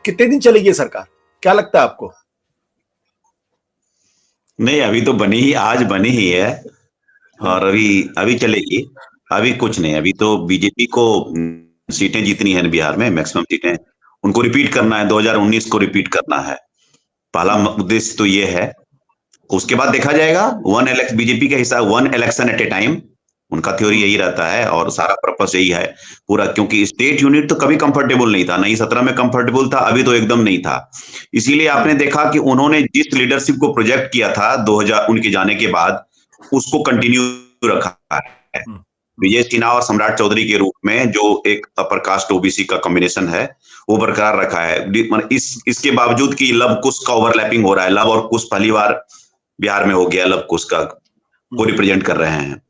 कितने दिन चलेगी ये सरकार, क्या लगता है आपको? नहीं, अभी तो आज बनी ही है और अभी अभी चलेगी। अभी कुछ नहीं, अभी तो बीजेपी को सीटें जीतनी है बिहार में, मैक्सिमम सीटें उनको रिपीट करना है, 2019 को रिपीट करना है। पहला उद्देश्य तो ये है। उसके बाद देखा जाएगा, बीजेपी के हिसाब 1 इलेक्शन एट ए टाइम, उनका थ्योरी यही रहता है और सारा पर्पस यही है पूरा। क्योंकि स्टेट यूनिट तो कभी कंफर्टेबल नहीं था, नहीं 17 में कंफर्टेबल था, अभी तो एकदम नहीं था। इसीलिए आपने देखा कि उन्होंने जिस लीडरशिप को प्रोजेक्ट किया था 2000 उनके जाने के बाद, उसको कंटिन्यू रखा है। विजय सिन्हा और सम्राट चौधरी के रूप में जो एक अपर कास्ट ओबीसी का कॉम्बिनेशन है, वो बरकरार रखा है। इसके बावजूद कि लव कुश का ओवरलैपिंग हो रहा है, लव और कुश पहली बार बिहार में हो गया, लव कुश का को रिप्रेजेंट कर रहे हैं।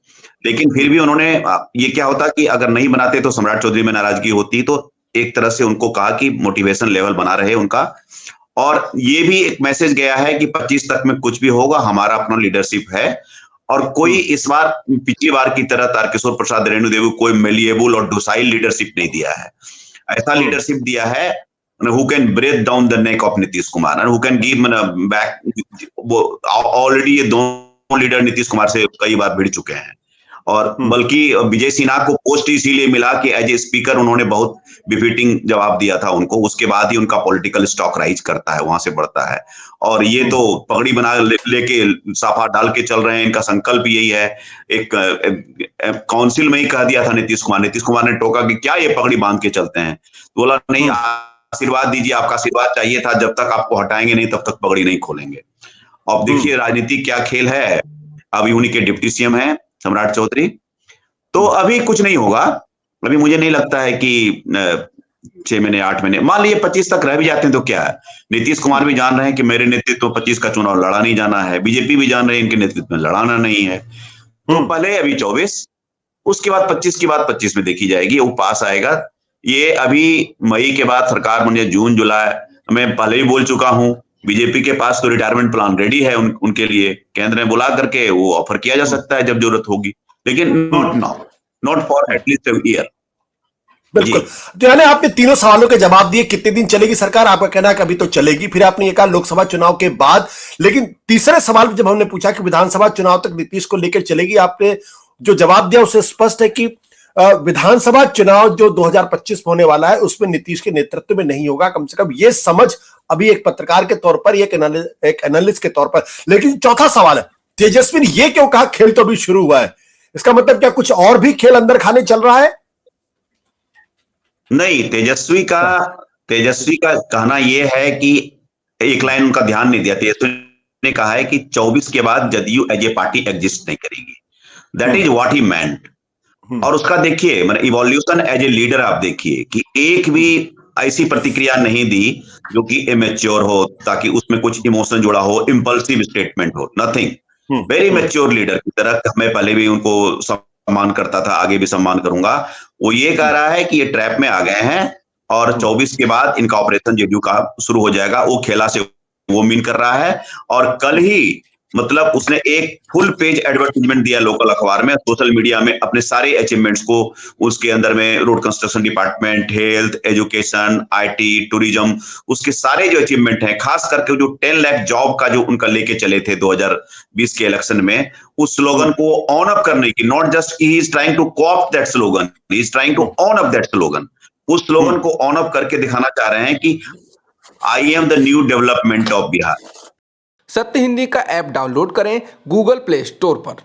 लेकिन फिर भी उन्होंने, ये क्या होता कि अगर नहीं बनाते तो सम्राट चौधरी में नाराजगी होती, तो एक तरह से उनको कहा कि मोटिवेशन लेवल बना रहे उनका। और ये भी एक मैसेज गया है कि 25 तक में कुछ भी होगा, हमारा अपना लीडरशिप है। और कोई इस बार पिछली बार की तरह तारकिशोर प्रसाद, रेणुदेवी कोई मेलिएबल और डोसाइल लीडरशिप नहीं दिया है। ऐसा लीडरशिप दिया है who can break down the neck of Nitish Kumar and who can give back। Already ये दोनों लीडर नीतीश कुमार से कई बार भिड़ चुके हैं। और बल्कि विजय सिन्हा को पोस्ट इसीलिए मिला कि एज ए स्पीकर उन्होंने बहुत बिफिटिंग जवाब दिया था उनको, उसके बाद ही उनका पॉलिटिकल स्टॉक राइज करता है, वहां से बढ़ता है। और ये तो पगड़ी बना लेके साफा डाल के चल रहे हैं, इनका संकल्प यही है। एक काउंसिल में ही कह दिया था नीतीश कुमार ने टोका कि क्या ये पगड़ी बांध के चलते हैं, तो बोला नहीं, आशीर्वाद दीजिए, आपका आशीर्वाद चाहिए था, जब तक आपको हटाएंगे नहीं तब तक पगड़ी नहीं खोलेंगे। अब देखिए राजनीति क्या खेल है। अभी उन्हीं के डिप्टी सीएम है सम्राट चौधरी, तो अभी कुछ नहीं होगा। अभी मुझे नहीं लगता है कि 6 महीने 8 महीने, मान लीजिए 25 तक रह भी जाते हैं तो क्या है। नीतीश कुमार भी जान रहे हैं कि मेरे नेतृत्व में 25 का चुनाव लड़ा नहीं जाना है, बीजेपी भी जान रहे हैं इनके नेतृत्व में लड़ाना नहीं है। तो पहले अभी 24, उसके बाद 25 की बात 25 में देखी जाएगी, वो पास आएगा। ये अभी मई के बाद सरकार, मुझे जून जुलाई, मैं पहले ही बोल चुका हूं, बीजेपी के पास तो रिटायरमेंट प्लान रेडी है उनके लिए। केंद्र में बुला करके वो ऑफर किया जा सकता है जब जरूरत होगी, लेकिन not now, not for at least a year. बिल्कुल। तो यानी आपने तीनों सवालों के जवाब दिए, कितने दिन चलेगी सरकार, आपका कहना है कि अभी तो चलेगी। फिर आपने ये कहा लोकसभा चुनाव के बाद। लेकिन तीसरे सवाल जब हमने पूछा कि विधानसभा चुनाव तक नीतीश को लेकर चलेगी, आपने जो जवाब दिया उससे स्पष्ट है कि विधानसभा चुनाव जो 2025 में होने वाला है उसमें नीतीश के नेतृत्व में नहीं होगा, कम से कम ये समझ अभी एक पत्रकार के तौर पर, एक एनालिस्ट के तौर पर। लेकिन चौथा सवाल है, तेजस्वी ने ये क्यों कहा खेल तो अभी शुरू हुआ है? इसका मतलब क्या कुछ और भी खेल अंदर खाने चल रहा है? नहीं, तेजस्वी का कहना यह है कि एक लाइन उनका ध्यान नहीं दिया। तेजस्वी ने कहा है कि 24 के बाद JDU as a party exist नहीं करेगी। That is what he meant. और उसका देखिए मतलब इवोल्यूशन एज ए लीडर आप देखिए कि एक भी ऐसी प्रतिक्रिया नहीं दी जो कि इमेच्योर हो, ताकि उसमें कुछ इमोशन जुड़ा हो, इंपल्सिव स्टेटमेंट हो, नथिंग। वेरी मैच्योर लीडर की तरह, मैं पहले भी उनको सम्मान करता था, आगे भी सम्मान करूंगा। वो ये कह रहा है कि ये ट्रैप में आ गए हैं और 24 के बाद इनका ऑपरेशन जेडीयू का शुरू हो जाएगा। वो खेला से वो मीन कर रहा है। और कल ही मतलब उसने एक फुल पेज एडवर्टाइजमेंट दिया लोकल अखबार में, सोशल मीडिया में, अपने सारे अचीवमेंट्स को। उसके अंदर में road construction department, health, education, IT, tourism, उसके सारे जो अचीवमेंट हैं, खास करके जो 10 लाख जॉब का जो उनका लेके चले थे 2020 के इलेक्शन में, उस स्लोगन को ऑन अप करने की, not just he is trying to cop that slogan, he is trying to own up that slogan. उस स्लोगन को ऑन अप करके दिखाना चाह रहे हैं कि I am the new development of Bihar. Satya Hindi का ऐप डाउनलोड करें गूगल प्ले स्टोर पर।